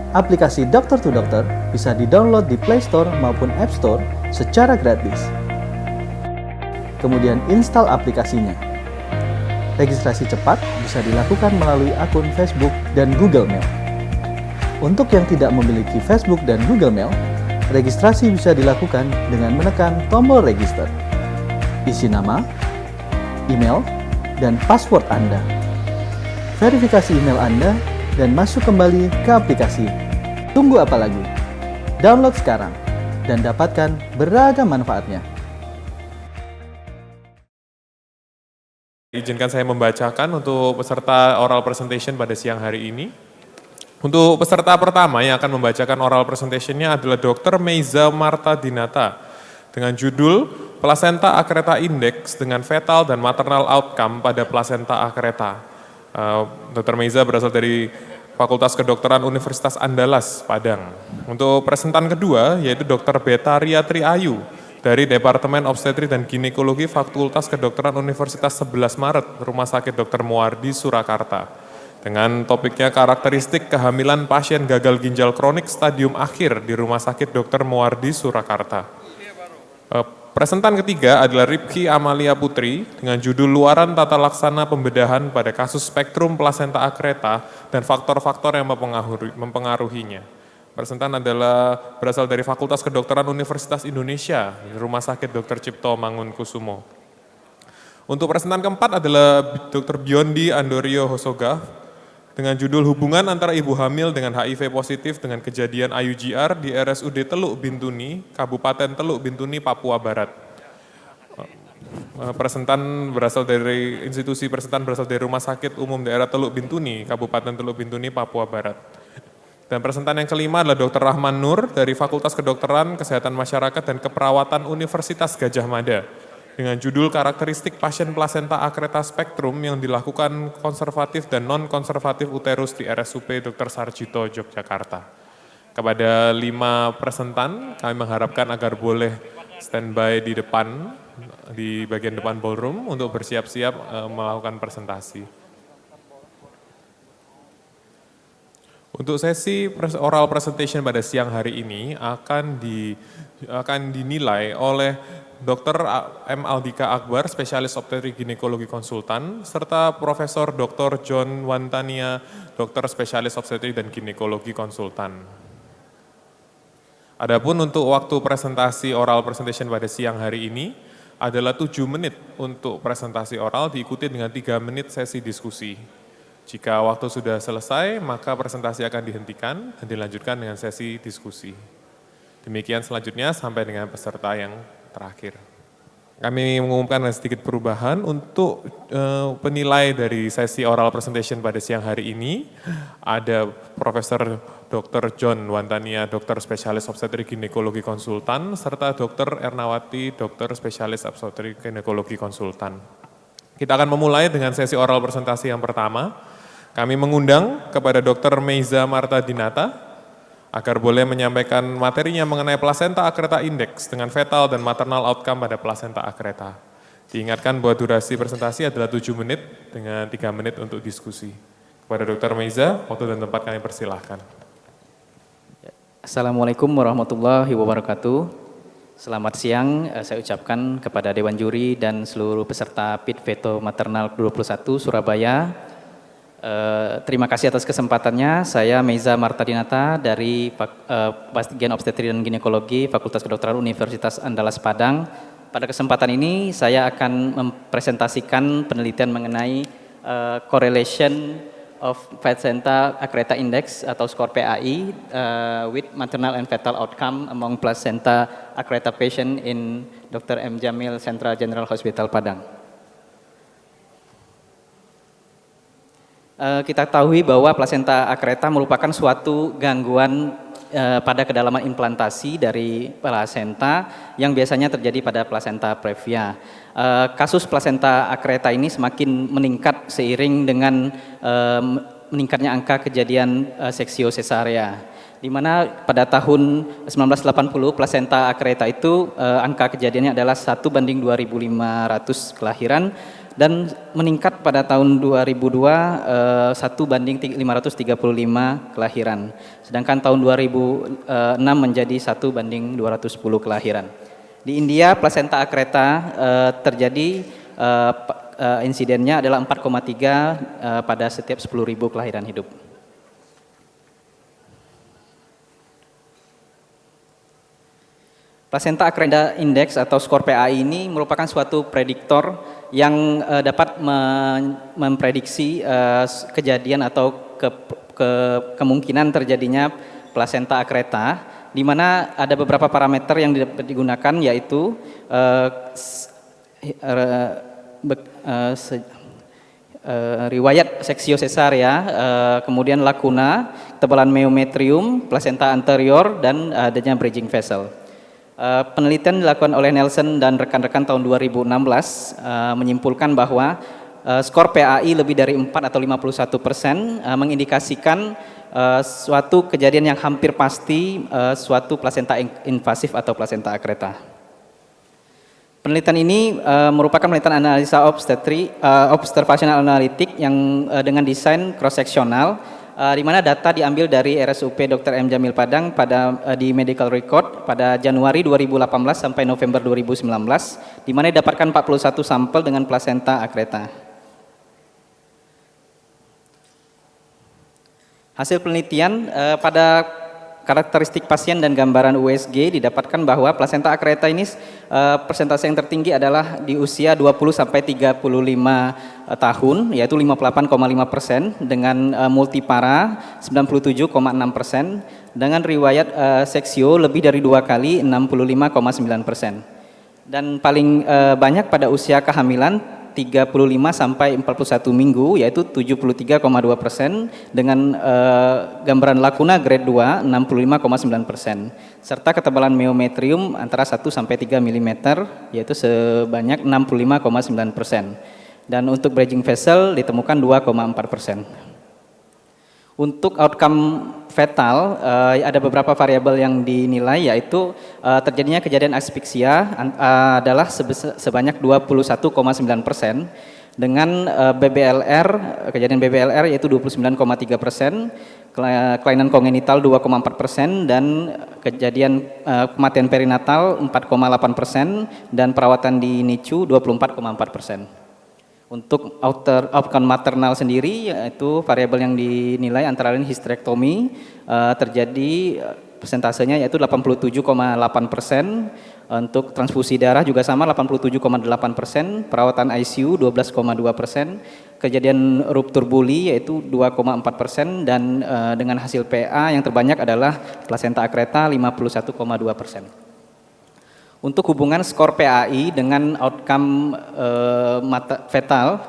Aplikasi Dokter to Dokter bisa di-download di Play Store maupun App Store secara gratis. Kemudian install aplikasinya. Registrasi cepat bisa dilakukan melalui akun Facebook dan Google Mail. Untuk yang tidak memiliki Facebook dan Google Mail, registrasi bisa dilakukan dengan menekan tombol register. Isi nama, email, dan password Anda. Verifikasi email Anda dan masuk kembali ke aplikasi. Tunggu apa lagi? Download sekarang dan dapatkan beragam manfaatnya. Izinkan saya membacakan untuk peserta oral presentation pada siang hari ini. Untuk peserta pertama yang akan membacakan oral presentation-nya adalah Dr. Meiza Marta Dinata dengan judul Placenta Accreta Index dengan Fetal dan Maternal Outcome pada Placenta Accreta. Dr. Meiza berasal dari Fakultas Kedokteran Universitas Andalas, Padang. Untuk presentan kedua yaitu Dr. Betaria Triayu dari Departemen Obstetri dan Ginekologi Fakultas Kedokteran Universitas 11 Maret, Rumah Sakit Dr. Muardi, Surakarta. Dengan topiknya karakteristik kehamilan pasien gagal ginjal kronik stadium akhir di Rumah Sakit Dr. Muardi, Surakarta. Presentan ketiga adalah Ripki Amalia Putri dengan judul Luaran Tata Laksana Pembedahan pada Kasus Spektrum Placenta Accreta dan Faktor-Faktor yang mempengaruhinya. Presentan adalah berasal dari Fakultas Kedokteran Universitas Indonesia, Rumah Sakit Dr. Cipto Mangunkusumo. Untuk presentan keempat adalah Dr. Biondi Andorio Hosoga dengan judul Hubungan Antara Ibu Hamil dengan HIV Positif dengan Kejadian IUGR di RSUD Teluk Bintuni, Kabupaten Teluk Bintuni, Papua Barat. Presentan berasal dari Rumah Sakit Umum Daerah Teluk Bintuni, Kabupaten Teluk Bintuni, Papua Barat. Dan presentan yang kelima adalah Dr. Rahman Nur dari Fakultas Kedokteran, Kesehatan Masyarakat dan Keperawatan Universitas Gadjah Mada dengan judul Karakteristik Pasien Placenta Accreta Spektrum yang dilakukan konservatif dan non-konservatif uterus di RSUP Dr. Sarjito, Yogyakarta. Kepada 5 presentan, kami mengharapkan agar boleh standby di bagian depan ballroom untuk bersiap-siap melakukan presentasi. Untuk sesi oral presentation pada siang hari ini akan dinilai oleh Dr. M. Aldika Akbar, Spesialis Obstetri Ginekologi Konsultan, serta Profesor Dr. John Wantania, Dokter Spesialis Obstetri dan Ginekologi Konsultan. Adapun untuk waktu presentasi oral presentation pada siang hari ini adalah 7 menit untuk presentasi oral diikuti dengan 3 menit sesi diskusi. Jika waktu sudah selesai, maka presentasi akan dihentikan dan dilanjutkan dengan sesi diskusi. Demikian selanjutnya sampai dengan peserta yang terakhir. Kami mengumumkan sedikit perubahan untuk penilai dari sesi oral presentation pada siang hari ini. Ada Profesor Dr. John Wantania, Dokter Spesialis Obstetri Ginekologi Konsultan, serta Dr. Ernawati, Dokter Spesialis Obstetri Ginekologi Konsultan. Kita akan memulai dengan sesi oral presentasi yang pertama. Kami mengundang kepada Dr. Meiza Marta Dinata agar boleh menyampaikan materinya mengenai Placenta Accreta Index dengan fetal dan maternal outcome pada Placenta Accreta. Diingatkan bahwa durasi presentasi adalah 7 menit dengan 3 menit untuk diskusi. Kepada Dr. Meiza, waktu dan tempat kami persilahkan. Assalamualaikum warahmatullahi wabarakatuh. Selamat siang, saya ucapkan kepada Dewan Juri dan seluruh peserta PIT Veto Maternal 21 Surabaya. Terima kasih atas kesempatannya. Saya Meiza Marta Dinata dari Bagian Obstetri dan Ginekologi Fakultas Kedokteran Universitas Andalas Padang. Pada kesempatan ini saya akan mempresentasikan penelitian mengenai correlation of Placenta Accreta Index atau skor PAI with maternal and fetal outcome among placenta accreta patient in Dr. M. Jamil Central General Hospital Padang. Kita ketahui bahwa placenta accreta merupakan suatu gangguan pada kedalaman implantasi dari placenta yang biasanya terjadi pada placenta previa. Kasus placenta accreta ini semakin meningkat seiring dengan meningkatnya angka kejadian seksio cesarea, di mana pada tahun 1980 placenta accreta itu angka kejadiannya adalah 1:2500 kelahiran, dan meningkat pada tahun 2002 1:535 kelahiran. Sedangkan tahun 2006 menjadi 1:210 kelahiran. Di India plasenta akreta terjadi insidennya adalah 4,3 pada setiap 10.000 kelahiran hidup. Placenta Akreta Index atau skor PAI ini merupakan suatu prediktor yang dapat memprediksi kejadian atau kemungkinan terjadinya plasenta akreta, di mana ada beberapa parameter yang digunakan, yaitu riwayat seksio sesaria, kemudian lakuna, ketebalan myometrium, plasenta anterior, dan adanya bridging vessel. Penelitian dilakukan oleh Nelson dan rekan-rekan tahun 2016 menyimpulkan bahwa skor PAI lebih dari 4 atau 51% mengindikasikan suatu kejadian yang hampir pasti suatu plasenta invasif atau plasenta akreta. Penelitian ini merupakan penelitian analisa observational analitik yang dengan desain cross-seksional, di mana data diambil dari RSUP Dr. M. Jamil Padang di medical record pada Januari 2018 sampai November 2019, di mana didapatkan 41 sampel dengan plasenta akreta. Hasil penelitian pada karakteristik pasien dan gambaran USG didapatkan bahwa plasenta akreta ini persentase yang tertinggi adalah di usia 20 sampai 35 tahun, yaitu 58,5%, dengan multipara 97,6%, dengan riwayat seksio lebih dari 2 kali 65,9%, dan paling banyak pada usia kehamilan 35 sampai 41 minggu, yaitu 73,2%, dengan gambaran lakuna grade 2 65,9%, serta ketebalan myometrium antara 1 sampai 3 mm, yaitu sebanyak 65,9%, dan untuk bridging vessel ditemukan 2,4%. Untuk outcome fatal ada beberapa variabel yang dinilai, yaitu terjadinya kejadian aspeksia adalah sebanyak 21,9%, dengan kejadian BBLR yaitu 29,3%, kelainan kongenital 2,4%, dan kejadian kematian perinatal 4,8%, dan perawatan di NICU 24,4%. Untuk outcome maternal sendiri, yaitu variabel yang dinilai antara lain histerektomi, terjadi persentasenya yaitu 87,8%, untuk transfusi darah juga sama 87,8%, perawatan ICU 12,2%, kejadian ruptur buli yaitu 2,4%, dan dengan hasil PA yang terbanyak adalah plasenta akreta 51,2%. Untuk hubungan skor PAI dengan outcome fetal,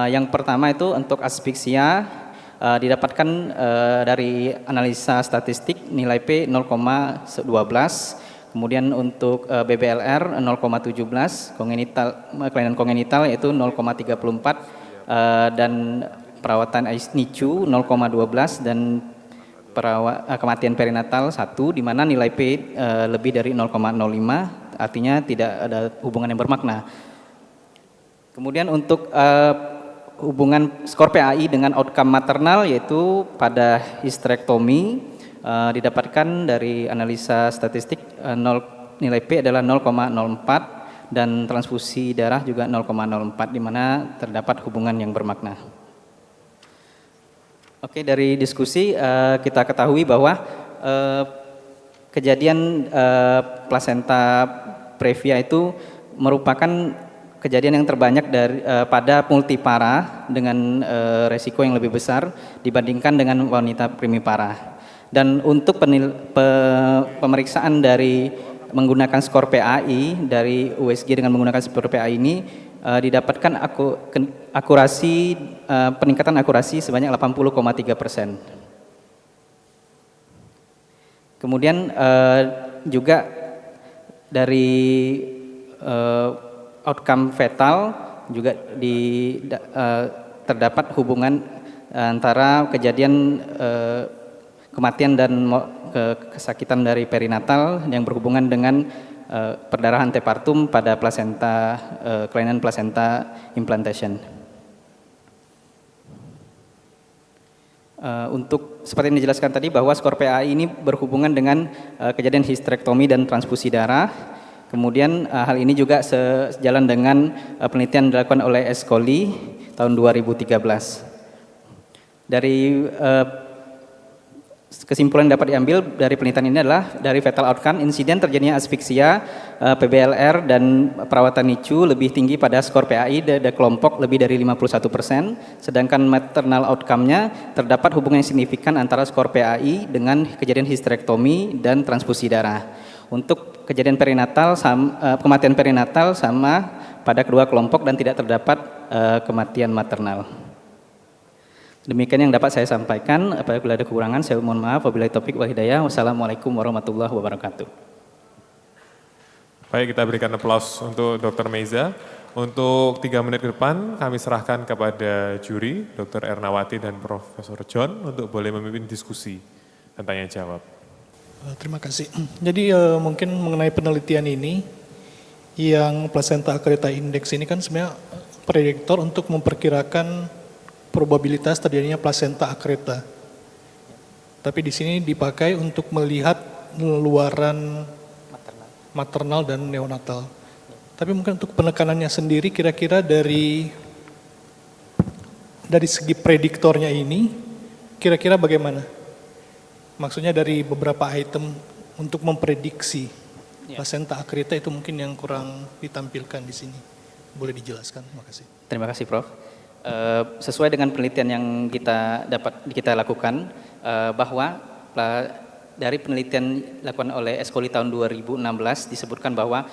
yang pertama itu untuk aspeksia didapatkan dari analisa statistik nilai P 0,12, kemudian untuk BBLR 0,17, kelainan kongenital yaitu 0,34, dan perawatan NICU 0,12, dan kematian perinatal 1, di mana nilai P lebih dari 0,05, artinya tidak ada hubungan yang bermakna. Kemudian untuk hubungan skor PAI dengan outcome maternal, yaitu pada histerektomi didapatkan dari analisa statistik nilai P adalah 0,04, dan transfusi darah juga 0,04, di mana terdapat hubungan yang bermakna. Oke, dari diskusi kita ketahui bahwa kejadian plasenta previa itu merupakan kejadian yang terbanyak pada multipara dengan resiko yang lebih besar dibandingkan dengan wanita primipara. Dan untuk pemeriksaan dari menggunakan skor PAI dari USG dengan menggunakan skor PAI ini didapatkan peningkatan akurasi sebanyak 80,3%. Kemudian juga dari outcome fetal juga terdapat hubungan antara kejadian kematian dan kesakitan dari perinatal yang berhubungan dengan perdarahan antepartum pada plasenta, kelainan plasenta implantation. Untuk seperti yang dijelaskan tadi bahwa skor PAI ini berhubungan dengan kejadian histerektomi dan transfusi darah. Kemudian hal ini juga sejalan dengan penelitian dilakukan oleh Escoli tahun 2013. Dari kesimpulan yang dapat diambil dari penelitian ini adalah dari fatal outcome, insiden terjadinya asfiksia, PBLR dan perawatan NICU lebih tinggi pada skor PAI dari kelompok lebih dari 51%, sedangkan maternal outcome-nya terdapat hubungan yang signifikan antara skor PAI dengan kejadian histerektomi dan transfusi darah. Untuk kejadian perinatal, kematian perinatal sama pada kedua kelompok dan tidak terdapat kematian maternal. Demikian yang dapat saya sampaikan. Apabila ada kekurangan, saya mohon maaf. Wabillahi taufiq wal hidayah. Wassalamualaikum warahmatullahi wabarakatuh. Baik, kita berikan aplaus untuk Dr. Meiza. Untuk 3 menit ke depan, kami serahkan kepada juri, Dr. Ernawati dan Profesor John, untuk boleh memimpin diskusi dan tanya jawab. Terima kasih. Jadi mungkin mengenai penelitian ini, yang placenta accreta index ini kan sebenarnya prediktor untuk memperkirakan probabilitas terjadinya placenta accreta. Tapi di sini dipakai untuk melihat luaran maternal dan neonatal. Tapi mungkin untuk penekanannya sendiri kira-kira dari segi prediktornya ini kira-kira bagaimana? Maksudnya dari beberapa item untuk memprediksi placenta accreta itu mungkin yang kurang ditampilkan di sini. Boleh dijelaskan? Terima kasih. Terima kasih, Prof. Sesuai dengan penelitian yang kita lakukan, bahwa dari penelitian dilakukan oleh Escoli tahun 2016 disebutkan bahwa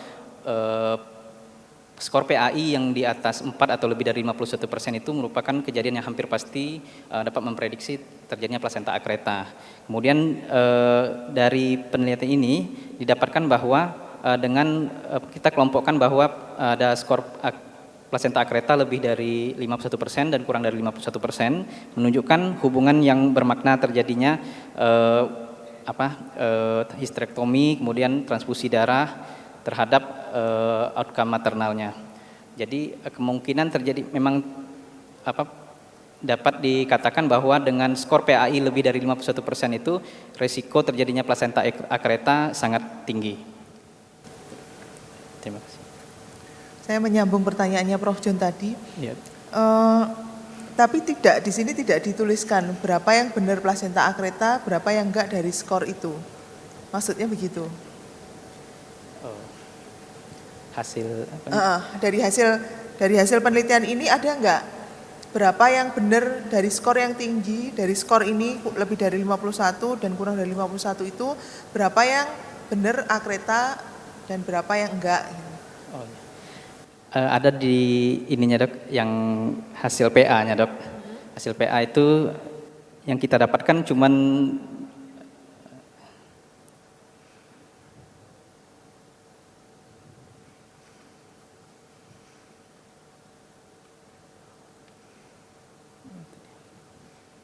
skor PAI yang di atas 4 atau lebih dari 51% itu merupakan kejadian yang hampir pasti dapat memprediksi terjadinya placenta accreta. Kemudian dari penelitian ini didapatkan bahwa dengan kita kelompokkan bahwa ada skor placenta accreta lebih dari 51% dan kurang dari 51%, menunjukkan hubungan yang bermakna terjadinya histerektomi, kemudian transfusi darah terhadap outcome maternalnya. Jadi kemungkinan terjadi memang dapat dikatakan bahwa dengan skor PAI lebih dari 51% itu resiko terjadinya placenta accreta sangat tinggi. Terima kasih. Saya menyambung pertanyaannya Prof. John tadi. Ya. Tapi di sini tidak dituliskan berapa yang benar placenta accreta, berapa yang enggak dari skor itu. Maksudnya begitu. Hasil apa? Dari hasil penelitian ini ada enggak berapa yang benar dari skor yang tinggi, dari skor ini lebih dari 51 dan kurang dari 51 itu berapa yang benar accreta dan berapa yang enggak? Oh, ya. Ada di ininya dok, yang hasil PA-nya dok. Hasil PA itu yang kita dapatkan cuman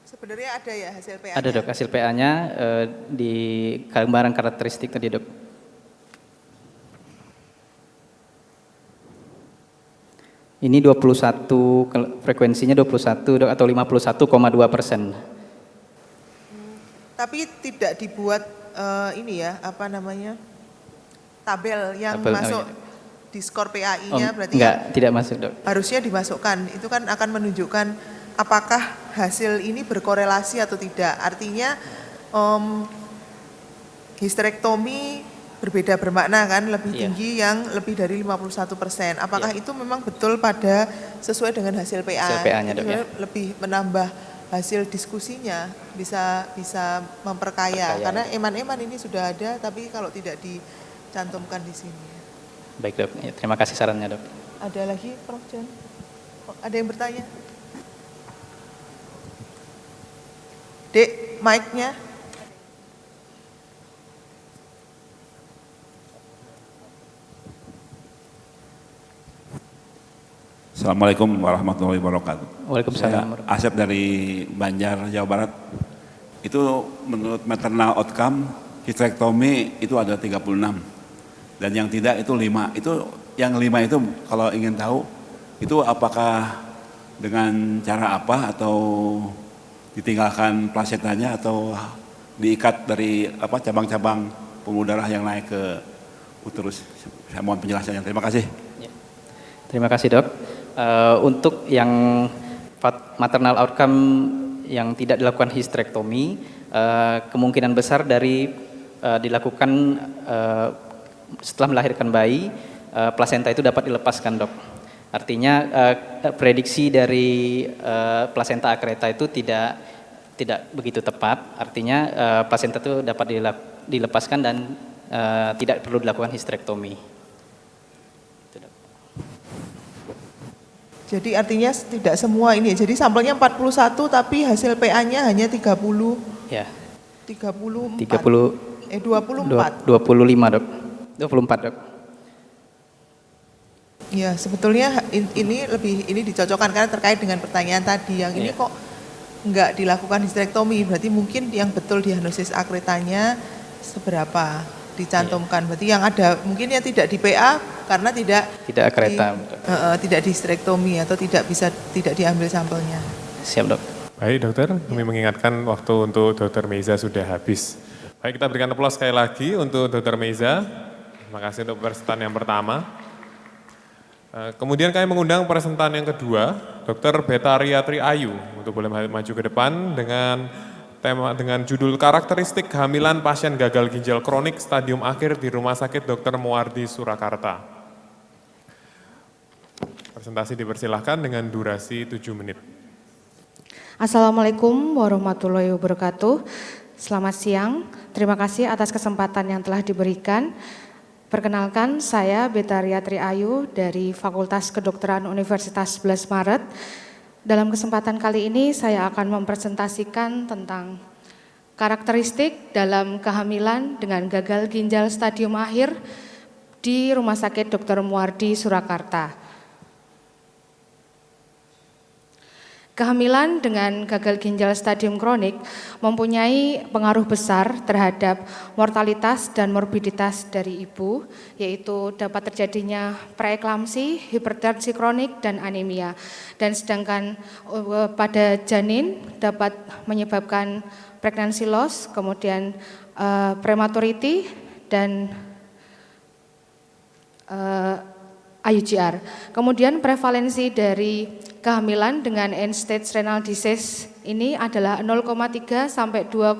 sebenarnya ada ya hasil PA-nya? Ada dok, hasil PA-nya di gambaran karakteristik tadi dok. Ini 21, frekuensinya 21 atau 51,2%. Tapi tidak dibuat tabel yang masuk di skor PAI-nya berarti enggak, tidak masuk dok. Harusnya dimasukkan, itu kan akan menunjukkan apakah hasil ini berkorelasi atau tidak. Artinya histerektomi berbeda bermakna kan, lebih tinggi yang lebih dari 51%. Apakah itu memang betul sesuai dengan hasil PA? Hasil PA-nya dok ya. Lebih menambah hasil diskusinya, bisa memperkaya. Karena eman-eman ini sudah ada, tapi kalau tidak dicantumkan di sini. Baik dok, ya, terima kasih sarannya dok. Ada lagi Prof. John? Ada yang bertanya? Dek, mic-nya. Assalamualaikum warahmatullahi wabarakatuh. Waalaikumsalam. Saya Asep dari Banjar, Jawa Barat. Itu menurut maternal outcome, histerektomi itu ada 36. dan yang tidak itu 5. Itu yang 5 itu kalau ingin tahu itu apakah dengan cara apa, atau ditinggalkan plasentanya, atau diikat dari cabang-cabang pembuluh darah yang naik ke uterus. Saya mohon penjelasannya. Terima kasih. Terima kasih, Dok. Untuk yang maternal outcome yang tidak dilakukan histerektomi, kemungkinan besar dari dilakukan setelah melahirkan bayi, plasenta itu dapat dilepaskan, Dok. Artinya prediksi dari plasenta akreta itu tidak begitu tepat. Artinya plasenta itu dapat dilepaskan dan tidak perlu dilakukan histerektomi. Jadi artinya tidak semua ini. Jadi sampelnya 41 tapi hasil PA-nya hanya 30. Ya. 24. 24. 24. 25, Dok. 24, Dok. Ya, sebetulnya ini dicocokkan karena terkait dengan pertanyaan tadi yang ini kok enggak dilakukan histerektomi, berarti mungkin yang betul diagnosis akretanya seberapa dicantumkan. Berarti yang ada mungkin yang tidak di PA karena tidak akreta, tidak di histerektomi atau tidak diambil sampelnya. Siap, Dok. Baik, Dokter, kami mengingatkan waktu untuk Dr. Meiza sudah habis. Baik, kita berikan aplaus sekali lagi untuk Dr. Meiza. Terima kasih untuk presentan yang pertama. Kemudian kami mengundang presentan yang kedua, Dr. Betaria Triayu, untuk boleh maju ke depan dengan judul karakteristik kehamilan pasien gagal ginjal kronik stadium akhir di Rumah Sakit Dr. Muwardi Surakarta. Presentasi dipersilahkan dengan durasi 7 menit. Assalamualaikum warahmatullahi wabarakatuh. Selamat siang, terima kasih atas kesempatan yang telah diberikan. Perkenalkan, saya Betaria Triayu dari Fakultas Kedokteran Universitas 11 Maret. Dalam kesempatan kali ini saya akan mempresentasikan tentang karakteristik dalam kehamilan dengan gagal ginjal stadium akhir di Rumah Sakit Dr. Muwardi Surakarta. Kehamilan dengan gagal ginjal stadium kronik mempunyai pengaruh besar terhadap mortalitas dan morbiditas dari ibu, yaitu dapat terjadinya preeklamsi, hipertensi kronik, dan anemia. Dan sedangkan pada janin dapat menyebabkan pregnancy loss, kemudian prematurity, dan IUGR. Kemudian prevalensi dari kehamilan dengan end-stage renal disease ini adalah 0,3 sampai 2,2%,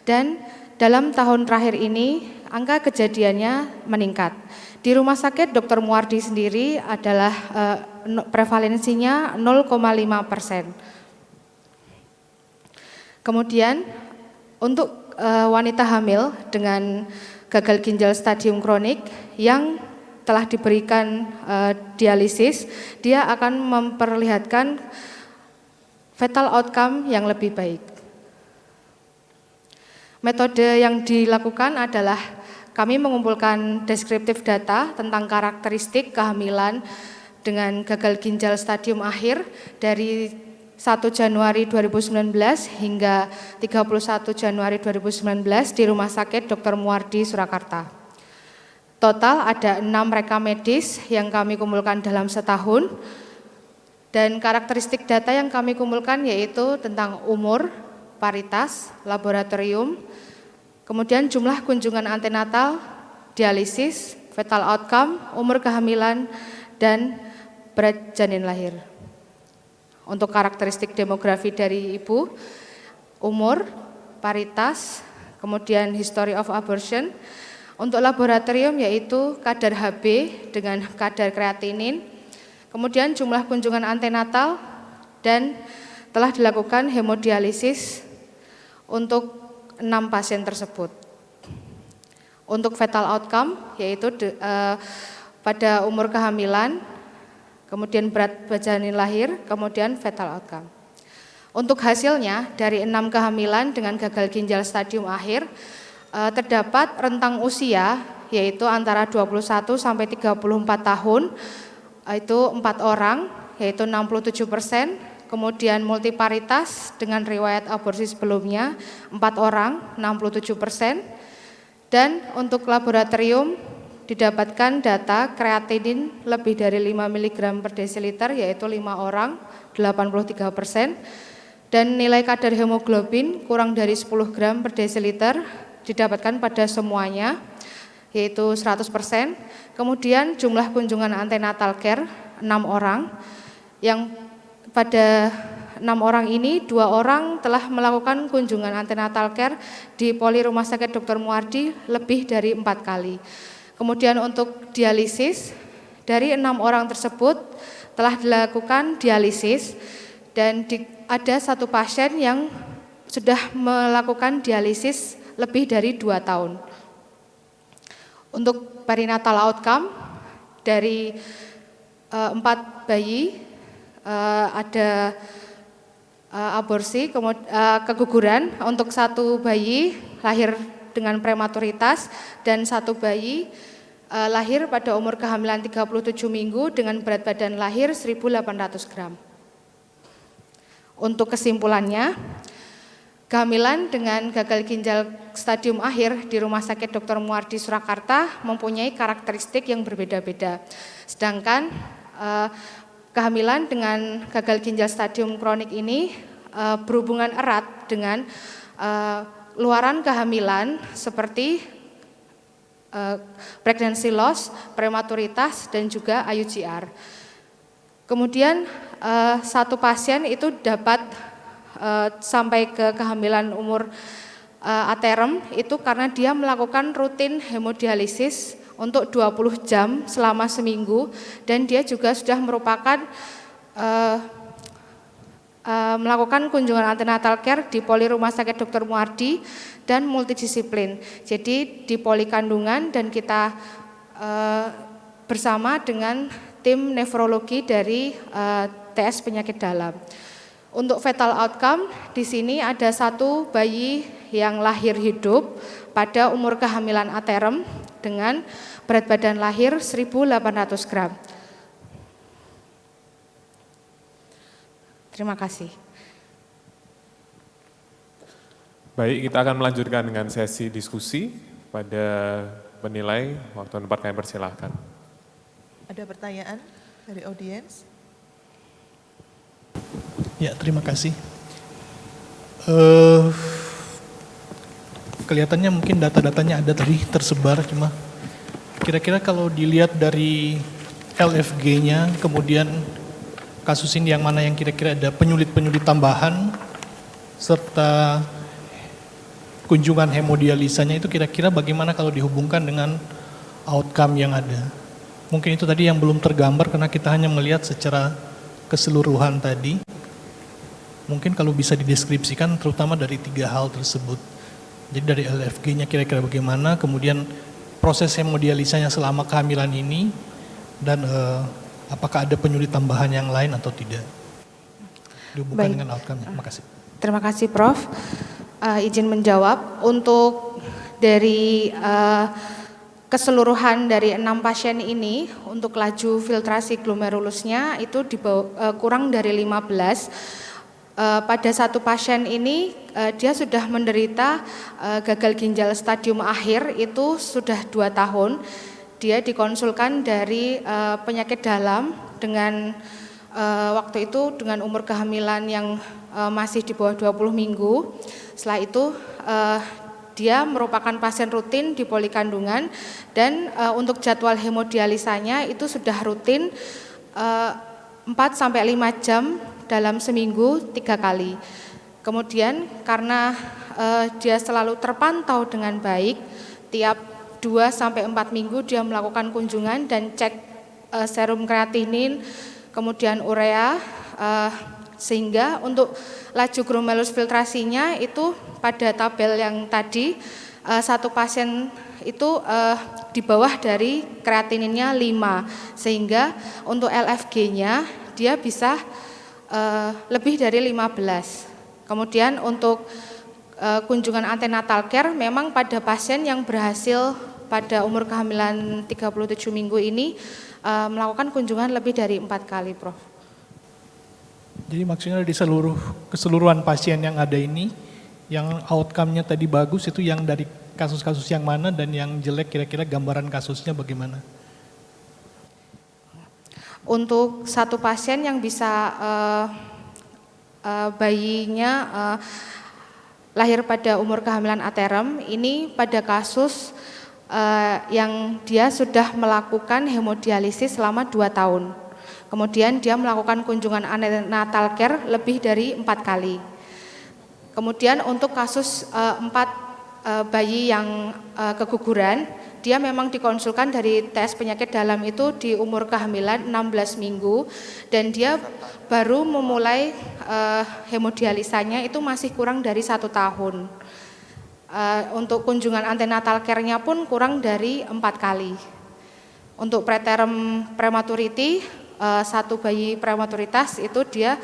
dan dalam tahun terakhir ini angka kejadiannya meningkat. Di Rumah Sakit Dr. Muwardi sendiri adalah prevalensinya 0,5%. Kemudian untuk wanita hamil dengan gagal ginjal stadium kronik yang telah diberikan dialisis, dia akan memperlihatkan fetal outcome yang lebih baik. Metode yang dilakukan adalah kami mengumpulkan deskriptif data tentang karakteristik kehamilan dengan gagal ginjal stadium akhir dari 1 Januari 2019 hingga 31 Januari 2019 di Rumah Sakit Dr. Muwardi Surakarta. Total ada 6 rekam medis yang kami kumpulkan dalam setahun, dan karakteristik data yang kami kumpulkan yaitu tentang umur, paritas, laboratorium, kemudian jumlah kunjungan antenatal, dialisis, fetal outcome, umur kehamilan, dan berat janin lahir. Untuk karakteristik demografi dari ibu, umur, paritas, kemudian history of abortion. Untuk laboratorium yaitu kadar Hb dengan kadar kreatinin, kemudian jumlah kunjungan antenatal, dan telah dilakukan hemodialisis untuk 6 pasien tersebut. Untuk fetal outcome yaitu pada umur kehamilan, kemudian berat janin lahir, kemudian fetal outcome. Untuk hasilnya dari 6 kehamilan dengan gagal ginjal stadium akhir, terdapat rentang usia yaitu antara 21 sampai 34 tahun, itu 4 orang yaitu 67%, kemudian multiparitas dengan riwayat aborsi sebelumnya 4 orang 67%, Dan untuk laboratorium didapatkan data kreatinin lebih dari 5 mg per desiliter yaitu 5 orang 83%, dan nilai kadar hemoglobin kurang dari 10 gram per desiliter didapatkan pada semuanya yaitu 100%. Kemudian jumlah kunjungan antenatal care 6 orang, yang pada 6 orang ini 2 orang telah melakukan kunjungan antenatal care di Poli Rumah Sakit Dr. Muardi lebih dari 4 kali. Kemudian untuk dialisis, dari 6 orang tersebut telah dilakukan dialisis dan ada 1 pasien yang sudah melakukan dialisis lebih dari 2 tahun. Untuk perinatal outcome, dari 4 bayi ada aborsi, keguguran. Untuk 1 bayi lahir dengan prematuritas dan 1 bayi lahir pada umur kehamilan 37 minggu dengan berat badan lahir 1.800 gram. Untuk kesimpulannya, kehamilan dengan gagal ginjal stadium akhir di Rumah Sakit Dr. Muardi Surakarta mempunyai karakteristik yang berbeda-beda. Sedangkan kehamilan dengan gagal ginjal stadium kronik ini berhubungan erat dengan luaran kehamilan seperti pregnancy loss, prematuritas, dan juga IUGR. Kemudian 1 pasien itu dapat sampai ke kehamilan umur aterem itu karena dia melakukan rutin hemodialisis untuk 20 jam selama seminggu, dan dia juga sudah merupakan melakukan kunjungan antenatal care di Poli Rumah Sakit Dr. Muardi dan multidisiplin. Jadi di Poli Kandungan, dan kita bersama dengan tim nefrologi dari TS Penyakit Dalam. Untuk fetal outcome, di sini ada 1 bayi yang lahir hidup pada umur kehamilan aterem dengan berat badan lahir 1.800 gram. Terima kasih. Baik, kita akan melanjutkan dengan sesi diskusi. Pada penilai, waktu dan tempat kami persilahkan. Ada pertanyaan dari audiens? Ya, terima kasih. Kelihatannya mungkin data-datanya ada tadi tersebar, cuma kira-kira kalau dilihat dari LFG-nya, kemudian kasus ini yang mana yang kira-kira ada penyulit-penyulit tambahan, serta kunjungan hemodialisanya itu kira-kira bagaimana kalau dihubungkan dengan outcome yang ada. Mungkin itu tadi yang belum tergambar karena kita hanya melihat secara keseluruhan tadi. Mungkin kalau bisa dideskripsikan terutama dari 3 hal tersebut. Jadi dari LFG-nya kira-kira bagaimana, kemudian proses hemodialisanya selama kehamilan ini, dan apakah ada penyulit tambahan yang lain atau tidak. Dihubungkan dengan outcome-nya. Terima kasih. Terima kasih Prof. Izin menjawab, untuk dari keseluruhan dari 6 pasien ini, untuk laju filtrasi glomerulusnya itu kurang dari 15. Pada 1 pasien ini dia sudah menderita gagal ginjal stadium akhir itu sudah 2 tahun. Dia dikonsulkan dari penyakit dalam dengan waktu itu dengan umur kehamilan yang masih di bawah 20 minggu. Setelah itu dia merupakan pasien rutin di Poli Kandungan, dan untuk jadwal hemodialisanya itu sudah rutin 4-5 jam dalam seminggu 3 kali. Kemudian karena dia selalu terpantau dengan baik, tiap 2-4 minggu dia melakukan kunjungan dan cek serum kreatinin, kemudian urea, sehingga untuk laju glomerulus filtrasinya itu pada tabel yang tadi 1 pasien itu di bawah dari kreatininnya 5, sehingga untuk LFG-nya dia bisa lebih dari 15. Kemudian untuk kunjungan antenatal care memang pada pasien yang berhasil pada umur kehamilan 37 minggu ini melakukan kunjungan lebih dari 4 kali, Prof. Jadi maksudnya di keseluruhan pasien yang ada ini, yang outcome-nya tadi bagus itu yang dari kasus-kasus yang mana dan yang jelek kira-kira gambaran kasusnya bagaimana? Untuk satu pasien yang bisa bayinya lahir pada umur kehamilan aterem, ini pada kasus yang dia sudah melakukan hemodialisis selama 2 tahun. Kemudian dia melakukan kunjungan antenatal care lebih dari 4 kali. Kemudian untuk kasus 4 bayi yang keguguran, dia memang dikonsulkan dari tes penyakit dalam itu di umur kehamilan 16 minggu dan dia baru memulai hemodialisanya itu masih kurang dari 1 tahun. Untuk kunjungan antenatal care-nya pun kurang dari 4 kali. Untuk preterm prematurity, 1 bayi prematuritas itu dia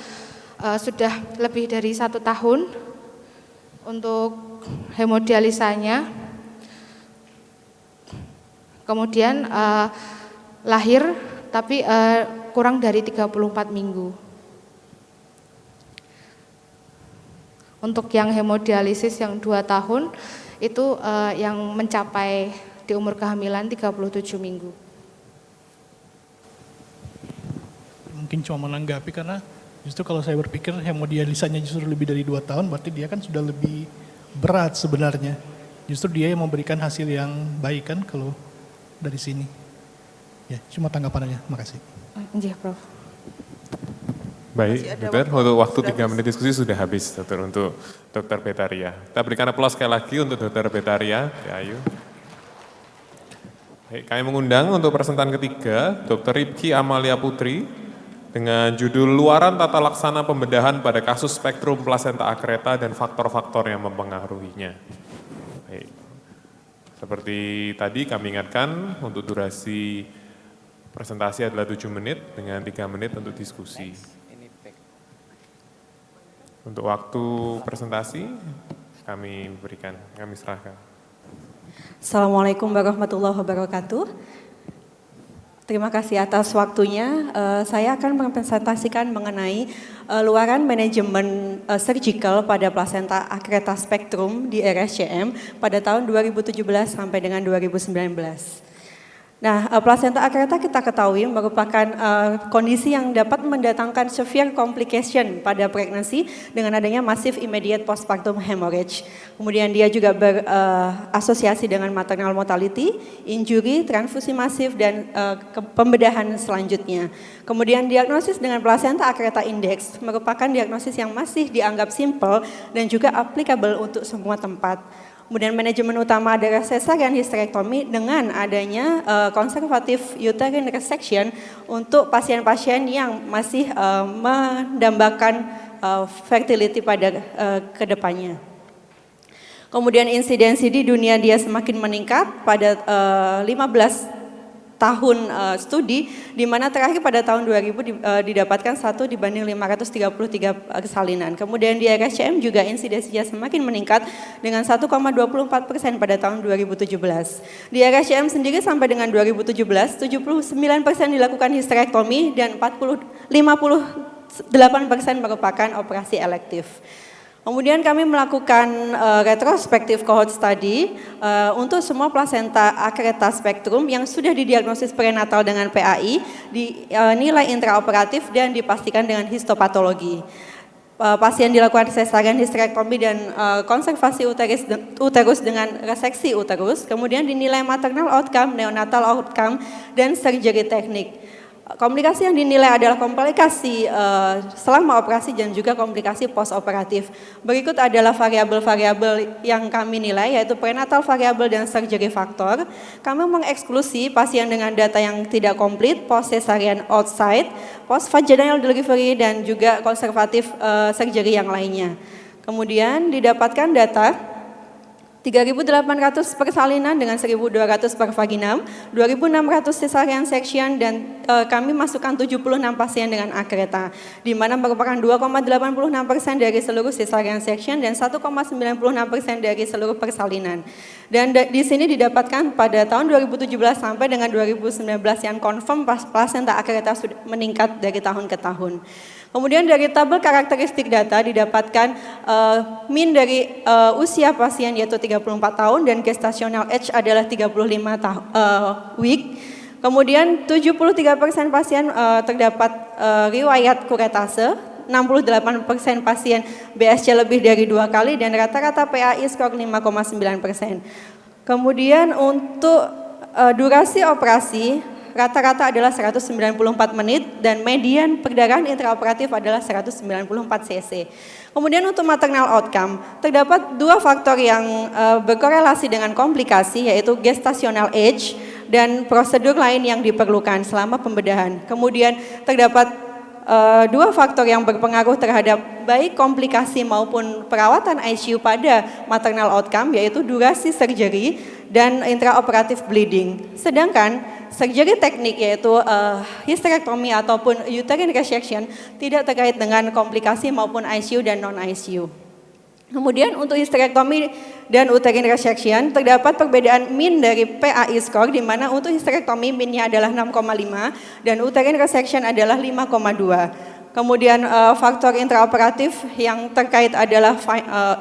sudah lebih dari 1 tahun. Untuk hemodialisanya, kemudian lahir tapi kurang dari 34 minggu. Untuk yang hemodialisis yang 2 tahun itu yang mencapai di umur kehamilan 37 minggu. Mungkin cuma menanggapi karena justru kalau saya berpikir hemodialisanya justru lebih dari 2 tahun, berarti dia kan sudah lebih berat sebenarnya. Justru dia yang memberikan hasil yang baik kan kalau dari sini. Ya, cuma tanggapannya. Makasih. Iya, Prof. Baik, Dokter, untuk waktu 3 menit diskusi sudah habis, Dokter, untuk Dokter Betaria. Kita berikan aplaus sekali lagi untuk Dokter Betaria. Ya, ayo. Baik, kami mengundang untuk presentan ketiga, Dokter Ripki Amalia Putri, dengan judul Luaran Tata Laksana Pembedahan pada Kasus Spektrum Plasenta Akreta dan Faktor-Faktor yang Mempengaruhinya. Baik. Seperti tadi kami ingatkan, untuk durasi presentasi adalah 7 menit dengan 3 menit untuk diskusi. Untuk waktu presentasi kami berikan, kami serahkan. Assalamualaikum warahmatullahi wabarakatuh. Terima kasih atas waktunya. Saya akan mempresentasikan mengenai luaran manajemen surgical pada plasenta akreta spektrum di RSCM pada tahun 2017 sampai dengan 2019. Nah, plasenta akreta kita ketahui merupakan kondisi yang dapat mendatangkan severe complication pada pregnancy dengan adanya massive immediate postpartum hemorrhage. Kemudian dia juga berasosiasi dengan maternal mortality, injury, transfusi masif, dan pembedahan selanjutnya. Kemudian diagnosis dengan placenta akreta index merupakan diagnosis yang masih dianggap simple dan juga applicable untuk semua tempat. Kemudian manajemen utama adalah cesarean hysterectomy dengan adanya konservatif uterine resection untuk pasien-pasien yang masih mendambakan fertility pada kedepannya. Kemudian insidensi di dunia dia semakin meningkat pada 15 tahun studi, di mana terakhir pada tahun 2000 didapatkan 1 dibanding 533 kesalinan. Kemudian di RSCM juga insidensinya semakin meningkat dengan 1,24% pada tahun 2017. Di RSCM sendiri sampai dengan 2017, 79% dilakukan histerektomi dan 58% merupakan operasi elektif. Kemudian kami melakukan retrospektif cohort study untuk semua plasenta akreta spektrum yang sudah didiagnosis prenatal dengan PAI, dinilai intraoperatif dan dipastikan dengan histopatologi. Pasien dilakukan cesarean hysterectomy dan konservasi uterus dengan reseksi uterus, kemudian dinilai maternal outcome, neonatal outcome, dan surgery teknik. Komplikasi yang dinilai adalah komplikasi selama operasi dan juga komplikasi post-operatif. Berikut adalah variabel-variabel yang kami nilai, yaitu prenatal variabel dan surgery factor. Kami mengeksklusi pasien dengan data yang tidak komplit, post-cesarean outside, post-vaginal delivery, dan juga konservatif surgery yang lainnya. Kemudian didapatkan data 3.800 persalinan dengan 1.200 per vaginam, 2.600 cesarean section, dan kami masukkan 76 pasien dengan akreta, di mana merupakan 2,86% dari seluruh cesarean section dan 1,96% dari seluruh persalinan. Dan di sini didapatkan pada tahun 2017 sampai dengan 2019 yang confirm placenta akreta sudah meningkat dari tahun ke tahun. Kemudian dari tabel karakteristik data didapatkan min dari usia pasien yaitu 35 tahun dan gestational age adalah 35 week. Kemudian 73% pasien terdapat riwayat kuretase, 68% pasien BSC lebih dari 2 kali dan rata-rata PAI skor 5,9%. Kemudian untuk durasi operasi rata-rata adalah 194 menit dan median perdarahan intraoperatif adalah 194 cc. Kemudian untuk maternal outcome, terdapat 2 faktor yang berkorelasi dengan komplikasi yaitu gestational age dan prosedur lain yang diperlukan selama pembedahan. Kemudian terdapat 2 faktor yang berpengaruh terhadap baik komplikasi maupun perawatan ICU pada maternal outcome yaitu durasi surgery dan intraoperatif bleeding. Sedangkan surgery teknik yaitu hysterectomy ataupun uterine resection tidak terkait dengan komplikasi maupun ICU dan non-ICU. Kemudian untuk hysterectomy dan uterine resection terdapat perbedaan mean dari PAI score di mana untuk hysterectomy mean-nya adalah 6,5 dan uterine resection adalah 5,2. Kemudian faktor intraoperatif yang terkait adalah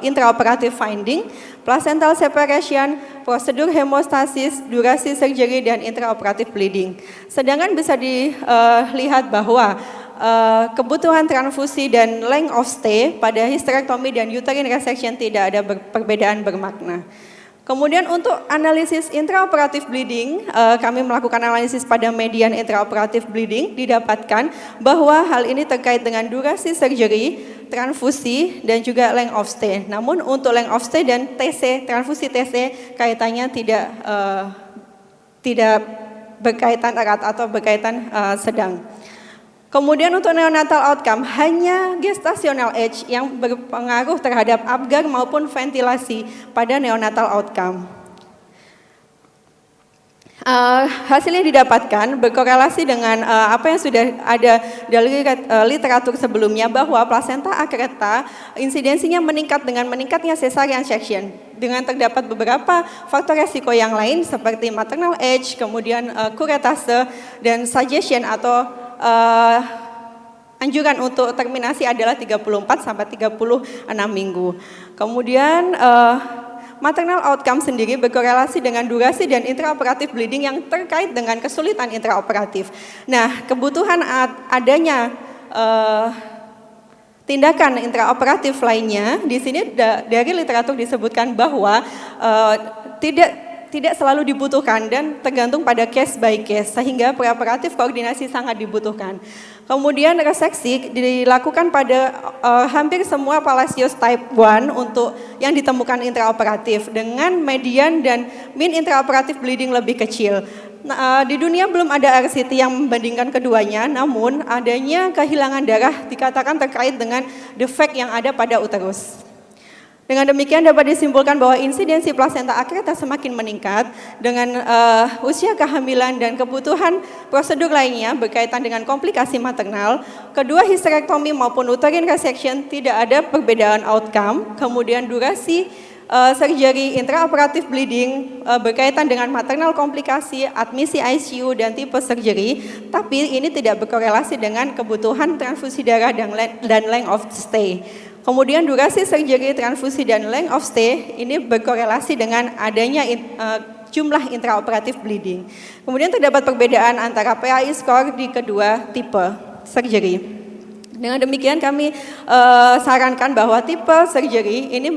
intraoperative finding, placental separation, prosedur hemostasis, durasi surgery dan intraoperative bleeding. Sedangkan bisa dilihat bahwa kebutuhan transfusi dan length of stay pada hysterectomy dan uterine resection tidak ada perbedaan bermakna. Kemudian untuk analisis intraoperatif bleeding, kami melakukan analisis pada median intraoperatif bleeding, didapatkan bahwa hal ini terkait dengan durasi surgery, transfusi, dan juga length of stay. Namun untuk length of stay dan TC, transfusi TC, kaitannya tidak berkaitan erat atau berkaitan sedang. Kemudian untuk neonatal outcome, hanya gestational age yang berpengaruh terhadap Apgar maupun ventilasi pada neonatal outcome. Hasilnya didapatkan berkorelasi dengan apa yang sudah ada dari literatur sebelumnya bahwa placenta akreta insidensinya meningkat dengan meningkatnya cesarean section dengan terdapat beberapa faktor resiko yang lain seperti maternal age, kemudian kuretase dan suggestion atau anjuran untuk terminasi adalah 34 sampai 36 minggu. Kemudian maternal outcome sendiri berkorelasi dengan durasi dan intraoperatif bleeding yang terkait dengan kesulitan intraoperatif. Nah, kebutuhan adanya tindakan intraoperatif lainnya di sini dari literatur disebutkan bahwa tidak selalu dibutuhkan dan tergantung pada case by case sehingga preoperatif koordinasi sangat dibutuhkan. Kemudian reseksi dilakukan pada hampir semua Palacios type 1 untuk yang ditemukan intraoperatif dengan median dan mean intraoperatif bleeding lebih kecil. Nah, di dunia belum ada RCT yang membandingkan keduanya, namun adanya kehilangan darah dikatakan terkait dengan defek yang ada pada uterus. Dengan demikian dapat disimpulkan bahwa insidensi plasenta akreta semakin meningkat dengan usia kehamilan dan kebutuhan prosedur lainnya berkaitan dengan komplikasi maternal. Kedua hysterectomy maupun uterine resection tidak ada perbedaan outcome. Kemudian durasi surgery, intraoperatif bleeding berkaitan dengan maternal komplikasi, admisi ICU dan tipe surgery, tapi ini tidak berkorelasi dengan kebutuhan transfusi darah dan length of stay. Kemudian durasi surgery, transfusi dan length of stay ini berkorelasi dengan adanya jumlah intraoperatif bleeding. Kemudian terdapat perbedaan antara PAI score di kedua tipe surgery. Dengan demikian kami sarankan bahwa tipe surgery ini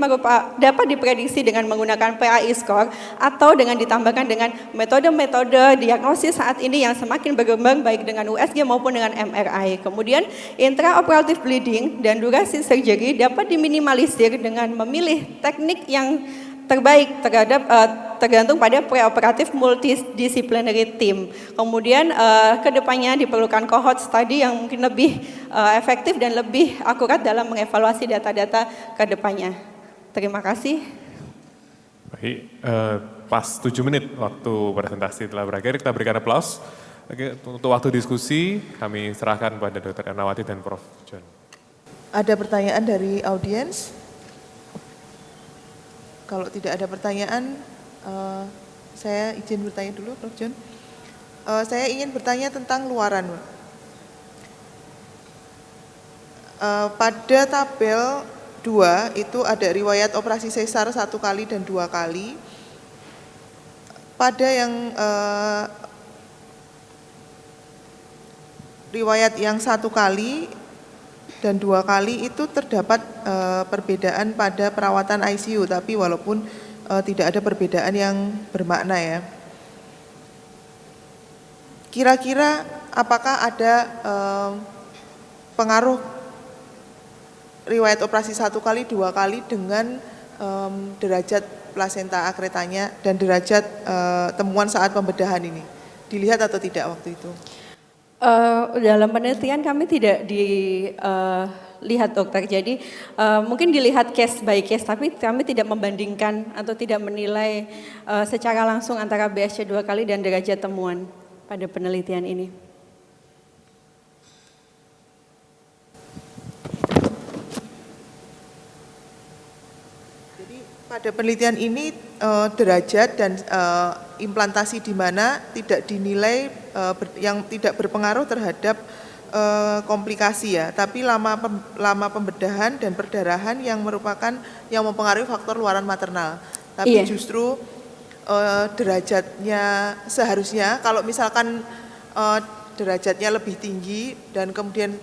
dapat diprediksi dengan menggunakan PAI score atau dengan ditambahkan dengan metode-metode diagnosis saat ini yang semakin berkembang baik dengan USG maupun dengan MRI. Kemudian intraoperatif bleeding dan durasi surgery dapat diminimalisir dengan memilih teknik yang terbaik tergantung pada preoperatif multidisciplinary team. Kemudian kedepannya diperlukan cohort study yang mungkin lebih efektif dan lebih akurat dalam mengevaluasi data-data kedepannya. Terima kasih. Baik, pas 7 menit waktu presentasi telah berakhir, kita berikan aplaus. Oke, untuk waktu diskusi kami serahkan pada Dr. Ernawati dan Prof. John. Ada pertanyaan dari audiens? Kalau tidak ada pertanyaan, saya izin bertanya dulu, Prof. John. Saya ingin bertanya tentang luaran. Pada tabel 2 itu ada riwayat operasi sesar 1 kali dan 2 kali. Pada yang riwayat yang 1 kali dan 2 kali itu terdapat perbedaan pada perawatan ICU, tapi walaupun tidak ada perbedaan yang bermakna ya. Kira-kira apakah ada pengaruh riwayat operasi 1 kali, 2 kali dengan derajat plasenta akretanya dan derajat temuan saat pembedahan ini? Dilihat atau tidak waktu itu? Dalam penelitian kami tidak dilihat dokter, jadi mungkin dilihat case by case, tapi kami tidak membandingkan atau tidak menilai secara langsung antara BSC 2 kali dan derajat temuan pada penelitian ini. Jadi pada penelitian ini derajat dan implantasi di mana tidak dinilai yang tidak berpengaruh terhadap komplikasi ya, tapi lama pembedahan dan perdarahan yang merupakan yang mempengaruhi faktor luaran maternal. Tapi justru derajatnya seharusnya kalau misalkan derajatnya lebih tinggi dan kemudian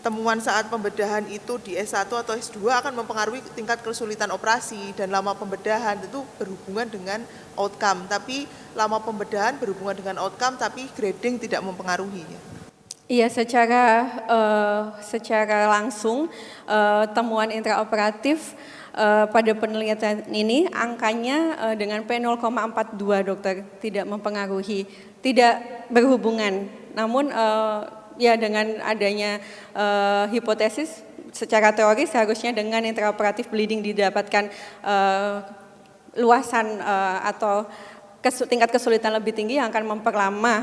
temuan saat pembedahan itu di S1 atau S2 akan mempengaruhi tingkat kesulitan operasi, dan lama pembedahan itu berhubungan dengan outcome, tapi lama pembedahan berhubungan dengan outcome tapi grading tidak mempengaruhi. Iya, secara langsung temuan intraoperatif pada penelitian ini angkanya dengan P0,42 dokter, tidak mempengaruhi, tidak berhubungan. Namun ya dengan adanya hipotesis secara teori seharusnya dengan intraoperatif bleeding didapatkan luasan atau tingkat kesulitan lebih tinggi yang akan memperlama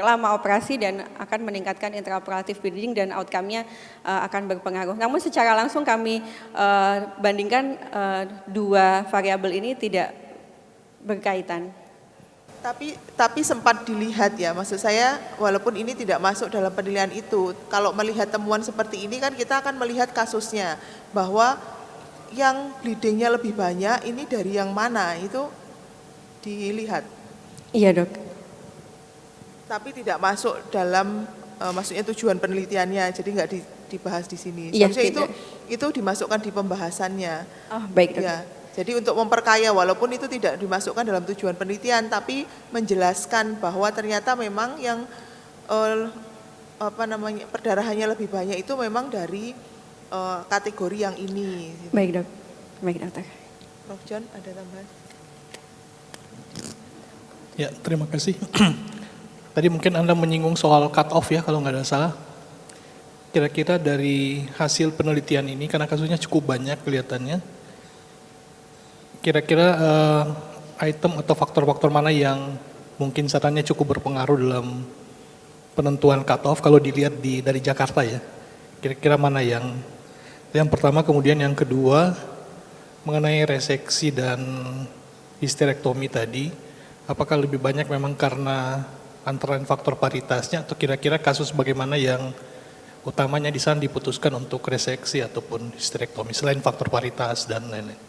lama operasi dan akan meningkatkan intraoperatif bleeding dan outcome-nya akan berpengaruh. Namun secara langsung kami bandingkan dua variabel ini tidak berkaitan. Tapi sempat dilihat ya, maksud saya walaupun ini tidak masuk dalam penilaian itu, kalau melihat temuan seperti ini kan kita akan melihat kasusnya bahwa yang bleedingnya lebih banyak ini dari yang mana itu dilihat. Iya dok. Tapi tidak masuk dalam maksudnya tujuan penelitiannya, jadi nggak dibahas di sini. Iya, seharusnya itu dimasukkan di pembahasannya. Oh baik dok. Ya. Jadi untuk memperkaya walaupun itu tidak dimasukkan dalam tujuan penelitian, tapi menjelaskan bahwa ternyata memang yang perdarahannya lebih banyak itu memang dari kategori yang ini. Baik dok, baik dokter. Prof John ada tambahan? Ya, terima kasih. Tadi mungkin Anda menyinggung soal cut off ya kalau nggak ada salah. Kira-kira dari hasil penelitian ini, karena kasusnya cukup banyak kelihatannya, kira-kira item atau faktor-faktor mana yang mungkin sarannya cukup berpengaruh dalam penentuan cut off kalau dilihat dari Jakarta ya? Kira-kira mana yang pertama, kemudian yang kedua mengenai reseksi dan histerektomi tadi, apakah lebih banyak memang karena antara faktor paritasnya atau kira-kira kasus bagaimana yang utamanya di sana diputuskan untuk reseksi ataupun histerektomi selain faktor paritas dan lain-lain?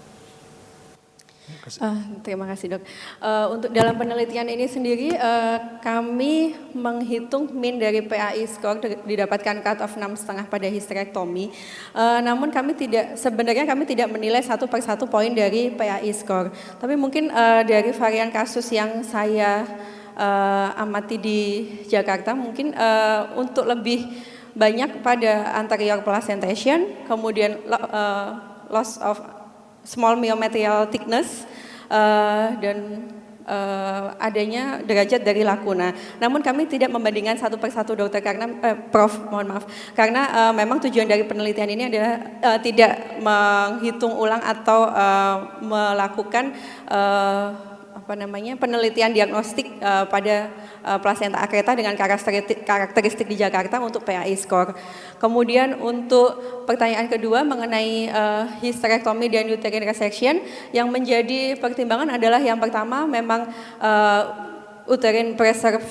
Terima kasih dok. Untuk dalam penelitian ini sendiri kami menghitung mean dari PAI score didapatkan cut off 6,5 pada histerektomi. Namun sebenarnya kami tidak menilai satu per satu poin dari PAI score. Tapi mungkin dari varian kasus yang saya amati di Jakarta mungkin untuk lebih banyak pada anterior placentation, kemudian loss of small myometrial thickness dan adanya derajat dari lakuna. Namun kami tidak membandingkan satu per satu dokter karena Prof, mohon maaf, karena memang tujuan dari penelitian ini adalah tidak menghitung ulang atau melakukan penelitian diagnostik pada plasenta akreta dengan karakteristik di Jakarta untuk PAI score. Kemudian untuk pertanyaan kedua mengenai histerektomi dan uterine resection, yang menjadi pertimbangan adalah yang pertama memang uterine preserve